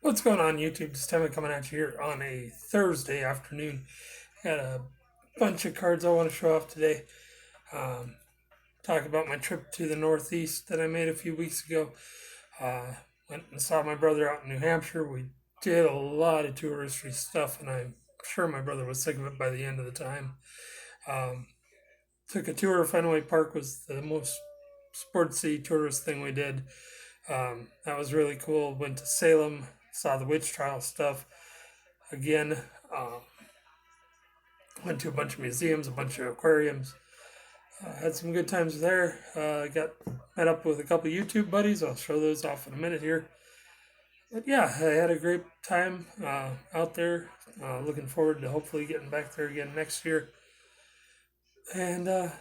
What's going on, YouTube? Just Timmy coming at you here on a Thursday afternoon. Got a bunch of cards I want to show off today. Um, Talk about my trip to the Northeast that I made a few weeks ago. Uh, Went and saw my brother out in New Hampshire. We did a lot of touristy stuff, and I'm sure my brother was sick of it by the end of the time. Um, Took a tour of Fenway Park. Was the most sportsy tourist thing we did. That was really cool. Went to Salem, saw the witch trial stuff again. Um, Went to a bunch of museums, a bunch of aquariums. Had some good times there. Got met up with a couple YouTube buddies. I'll show those off in a minute here. But yeah, I had a great time out there. Looking forward to hopefully getting back there again next year. And so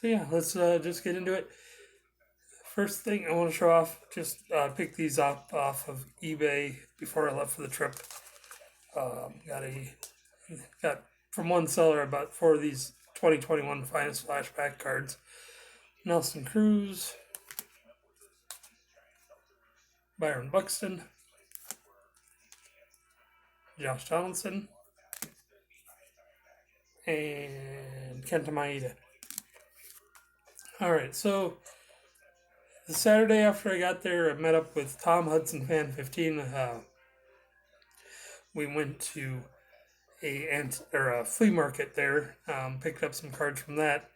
yeah, let's just get into it. First thing I want to show off, just picked these up off of eBay before I left for the trip. Got from one seller I bought four of these 2021 Finest Flashback cards. Nelson Cruz, Byron Buxton, Josh Donaldson, and Kenta Maeda. Alright, so the Saturday after I got there, I met up with Tom Hudson Fan 15. We went to a flea market there, picked up some cards from that,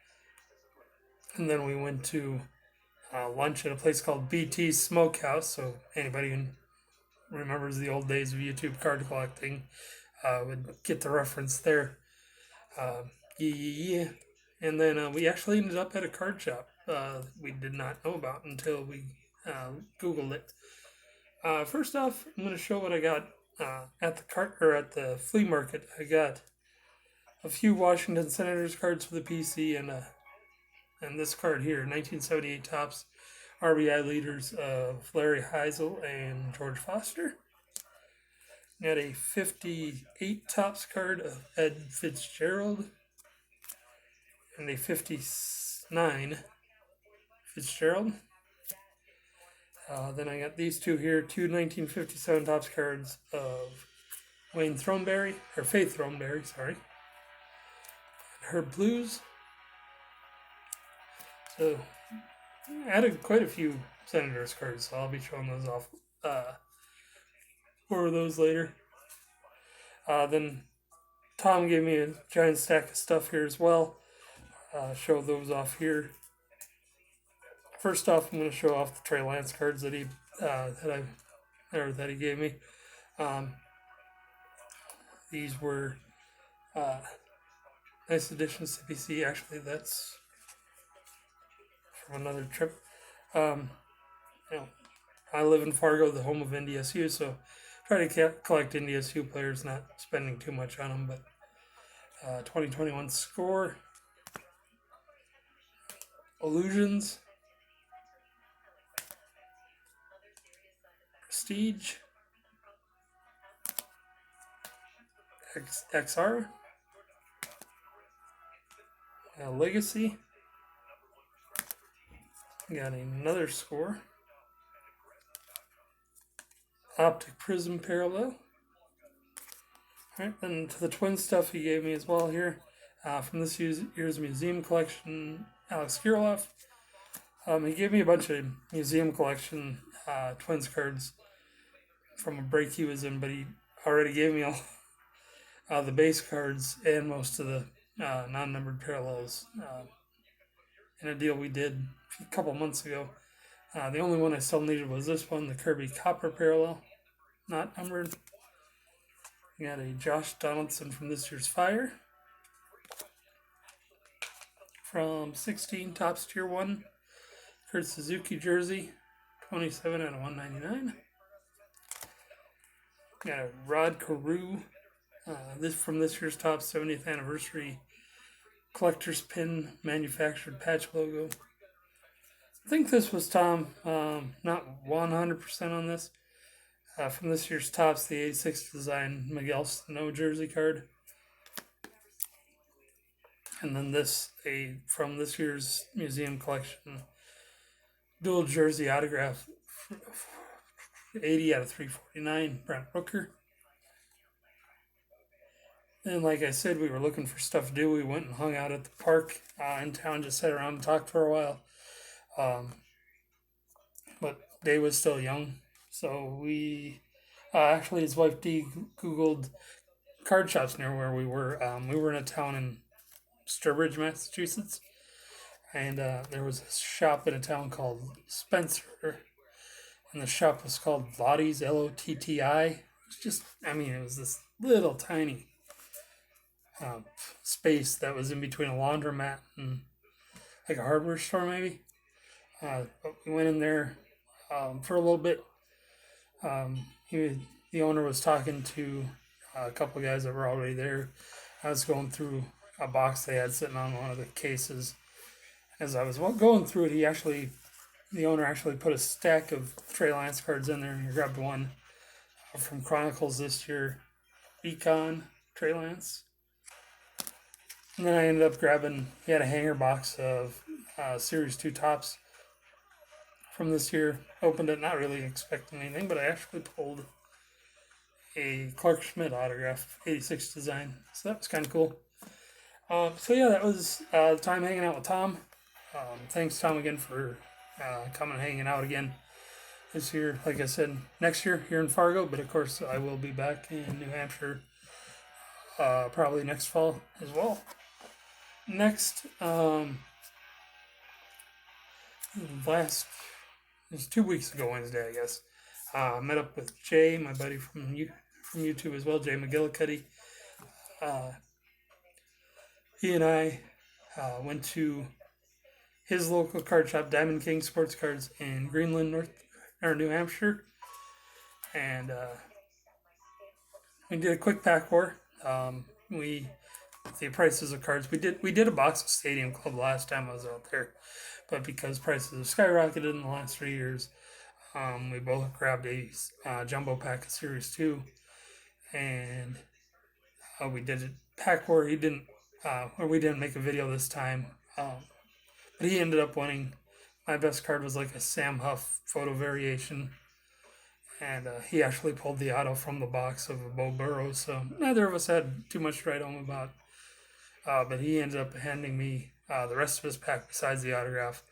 and then we went to lunch at a place called BT's Smokehouse. So anybody who remembers the old days of YouTube card collecting would get the reference there. Yeah. And then we actually ended up at a card shop we did not know about until we Googled it. First off, I'm going to show what I got at the flea market. I got a few Washington Senators cards for the PC and this card here, 1978 Topps RBI leaders of Larry Heisel and George Foster. Got a 58 Topps card of Ed Fitzgerald and a 59 Fitzgerald. Then I got these two here, two 1957 Topps cards of Wayne Throneberry, or Faith Throneberry, sorry. Herb Blues. So, added quite a few Senators cards, so I'll be showing those off. More of those later. Then Tom gave me a giant stack of stuff here as well. Show those off here. First off, I'm going to show off the Trey Lance cards that he gave me. These were nice additions to PC. Actually, that's from another trip. I live in Fargo, the home of NDSU, so try to collect NDSU players, not spending too much on them. But 2021 score, illusions, prestige, XR, legacy. Got another score. Optic Prism Parallel. Alright, then to the twin stuff he gave me as well here. From this year's museum collection, Alex Kirilloff. He gave me a bunch of museum collection twins cards from a break he was in, but he already gave me all the base cards and most of the non-numbered parallels in a deal we did a couple months ago. The only one I still needed was this one, the Kirby Copper Parallel, not numbered. We got a Josh Donaldson from this year's Fire. From 16 Topps Tier 1, Kurt Suzuki jersey, 27 out of 199. Got a Rod Carew, this from this year's Topps 70th Anniversary Collector's Pin Manufactured Patch logo. I think this was Tom, not 100% on this. From this year's Topps, the 86 design Miguel Sano jersey card. And then this, from this year's museum collection, dual jersey autograph 80 out of 349, Brent Rooker. And like I said, we were looking for stuff to do. We went and hung out at the park in town, just sat around and talked for a while. Um, but Dave was still young, so we actually his wife Dee Googled card shops near where we were. We were in a town in Sturbridge, Massachusetts, and there was a shop in a town called Spencer, and the shop was called Lottie's Lotti. It's just, I mean, it was this little tiny uh, space that was in between a laundromat and like a hardware store, maybe. But we went in there for a little bit. The owner was talking to a couple of guys that were already there. I was going through a box they had sitting on one of the cases. As I was going through it, the owner actually put a stack of Trey Lance cards in there, and he grabbed one from Chronicles this year, Econ Trey Lance. And then I ended up grabbing, he had a hanger box of Series 2 tops from this year. Opened it, not really expecting anything, but I actually pulled a Clark Schmidt autograph, 86 design. So that was kind of cool. So yeah, that was the time hanging out with Tom. Thanks, Tom, again for coming and hanging out again this year. Like I said, next year here in Fargo, but of course I will be back in New Hampshire probably next fall as well. Next, it was 2 weeks ago Wednesday, I guess. Met up with Jay, my buddy from YouTube as well, Jay McGillicuddy. He and I went to his local card shop, Diamond King Sports Cards in Greenland, New Hampshire, and we did a quick pack war. The prices of cards, we did a box of Stadium Club last time I was out there, but because prices have skyrocketed in the last 3 years, we both grabbed a jumbo pack of Series 2, and we did a pack war. We didn't make a video this time, but he ended up winning. My best card was like a Sam Huff photo variation, and he actually pulled the auto from the box of a Bo Burrows, so neither of us had too much to write home about. But he ended up handing me the rest of his pack besides the autograph,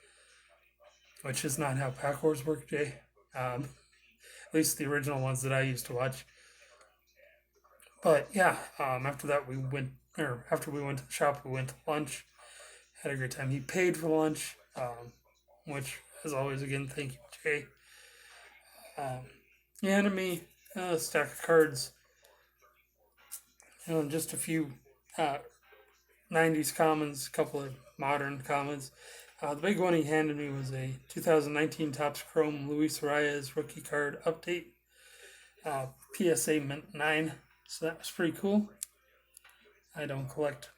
which is not how pack wars work, Jay. At least the original ones that I used to watch. But yeah, after we went to the shop, we went to lunch. Had a great time. He paid for lunch, which, as always, again, thank you, Jay. He handed me a stack of cards, just a few 90s commons, a couple of modern commons. The big one he handed me was a 2019 Topps Chrome Luis Arias rookie card update, PSA Mint 9. So that was pretty cool. I don't collect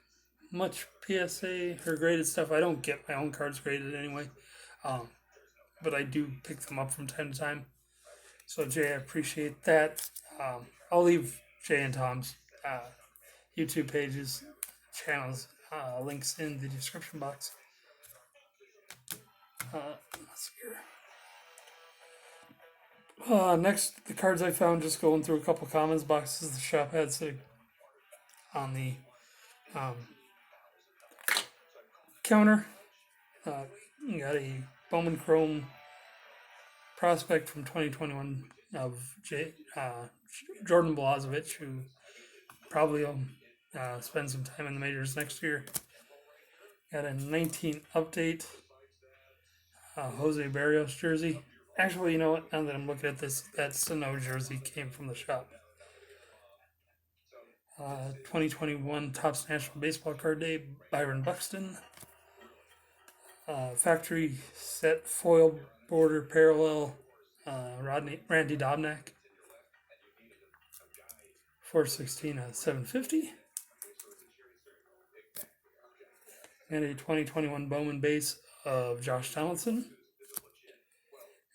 much PSA or graded stuff. I don't get my own cards graded anyway, but I do pick them up from time to time. So Jay, I appreciate that. I'll leave Jay and Tom's YouTube pages, channels, links in the description box. Let's see here. Next, the cards I found just going through a couple commons boxes the shop had sitting on the counter. You got a Bowman Chrome prospect from 2021 of Jordan Blazovic, who probably will spend some time in the majors next year. Got a 19 update Jose Barrios jersey. Actually, you know what? Now that I'm looking at this, that Sano jersey came from the shop. 2021 Topps National Baseball Card Day, Byron Buxton. Factory set foil border parallel, Randy Dobnak. 416 out of 750. And a 2021 Bowman base of Josh Donaldson.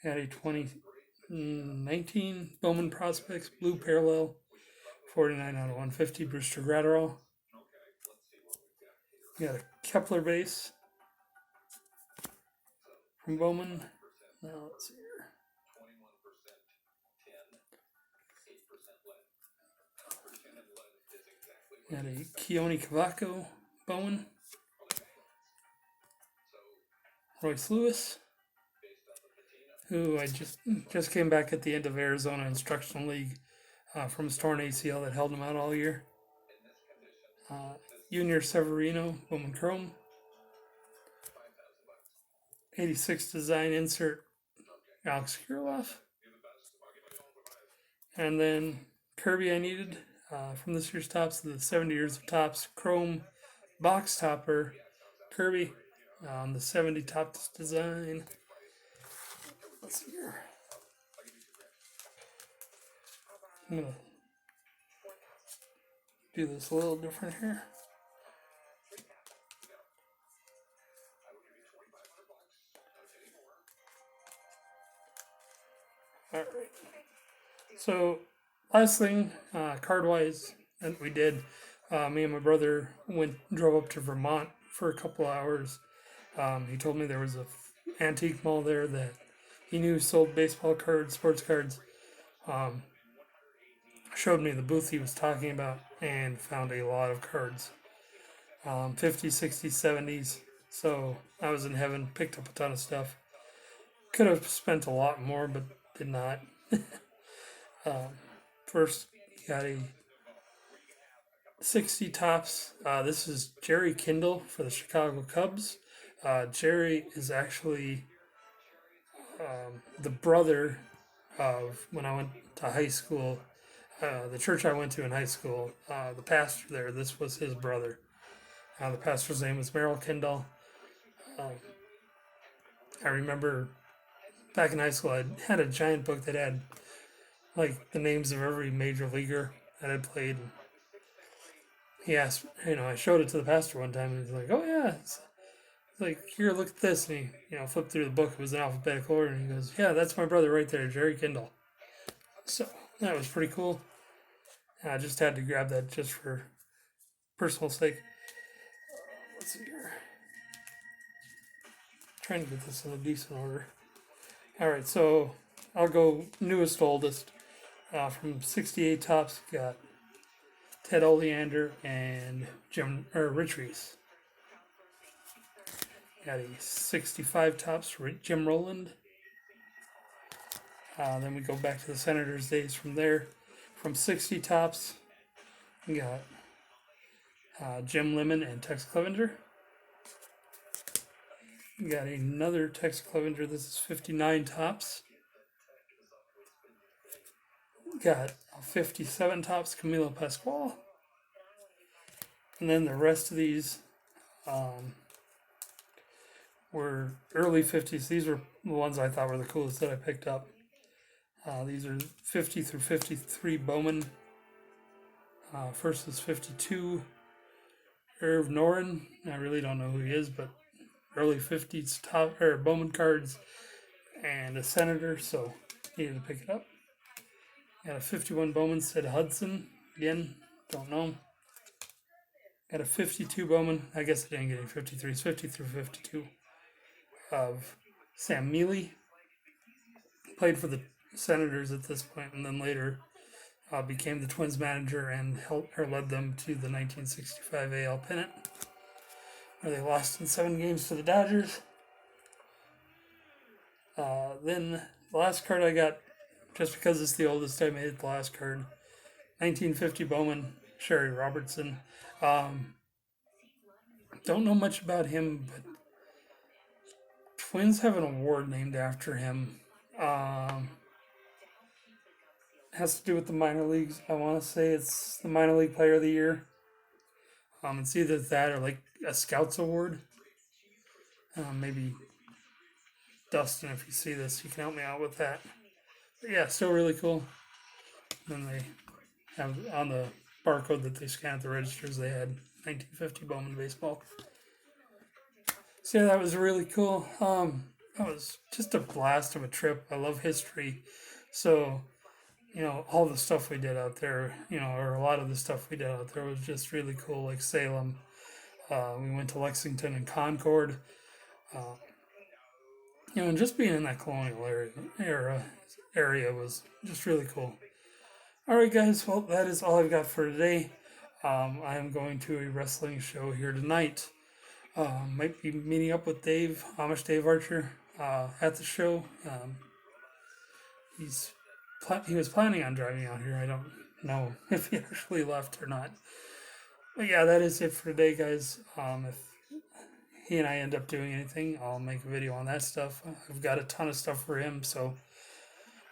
And a 2019 Bowman Prospects Blue Parallel, 49 out of 150, Brewster Gratterall. We got a Kepler base from Bowman. Now let's see here. Got a Keone Cavaco Bowen, Royce Lewis, who I just came back at the end of Arizona Instructional League from his torn ACL that held him out all year. Junior Severino Bowman Chrome, 86 design insert Alex Kirilloff, and then Kirby I needed from this year's Topps, the 70 years of Topps Chrome box topper Kirby on the 70 Topps design. Let's see here. I'm gonna do this a little different here. All right. So last thing, card wise, that we did, me and my brother drove up to Vermont for a couple hours. He told me there was a antique mall there that he knew sold baseball cards, sports cards. Showed me the booth he was talking about and found a lot of cards, 50s, 60s, 70s. So I was in heaven, picked up a ton of stuff. Could have spent a lot more, but did not. First, got a 60 Topps. This is Jerry Kindle for the Chicago Cubs. Jerry is actually the brother of when I went to high school. The church I went to in high school, the pastor there, this was his brother. The pastor's name was Merrill Kindle. I remember back in high school, I had a giant book that had like the names of every major leaguer that had played. He asked, I showed it to the pastor one time, and he's like, "Oh yeah." It's like, "Here, look at this." And he, flipped through the book. It was in alphabetical order, and he goes, "Yeah, that's my brother right there, Jerry Kindle." So that was pretty cool. I just had to grab that just for personal sake. Let's see here. Trying to get this in a decent order. All right, so I'll go newest to oldest. From 68 Topps, got Ted Oleander and Rich Reese. Got a 65 Topps Jim Rowland. Then we go back to the Senators days from there. From 60 Topps, we got Jim Lemon and Tex Clevenger. We got another Tex Clevenger. This is 59 Topps. We got 57 Topps Camilo Pascual. And then the rest of these were early 50s. These were the ones I thought were the coolest that I picked up. These are 50 through 53 Bowman. First is 52 Irv Noren. I really don't know who he is, but early 50s Bowman cards and a Senator, so needed to pick it up. Got a 51 Bowman Sid Hudson. Again, don't know. Got a 52 Bowman. I guess I didn't get any 53s. 50 through 52 of Sam Mealy. Played for the Senators at this point, and then later became the Twins manager and led them to the 1965 AL pennant, where they lost in 7 games to the Dodgers. Then the last card I got, just because it's the oldest, I made it the last card. 1950 Bowman, Sherry Robertson. Don't know much about him, but Twins have an award named after him. Has to do with the minor leagues. I want to say it's the minor league player of the year. It's either that or like a scouts award. Maybe Dustin, if you see this, you can help me out with that. But yeah, still really cool. And then they have on the barcode that they scan at the registers, they had 1950 Bowman baseball. So yeah, that was really cool. That was just a blast of a trip. I love history. So, all the stuff we did out there, or a lot of the stuff we did out there was just really cool, like Salem. We went to Lexington and Concord. And just being in that colonial area was just really cool. All right, guys. Well, that is all I've got for today. I am going to a wrestling show here tonight. Might be meeting up with Dave, Amish Dave Archer, at the show. He's he was planning on driving out here. I don't know if he actually left or not. But yeah, that is it for today, guys. If he and I end up doing anything, I'll make a video on that stuff. I've got a ton of stuff for him, so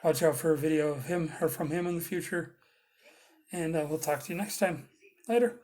watch out for a video of him or from him in the future. And we'll talk to you next time. Later.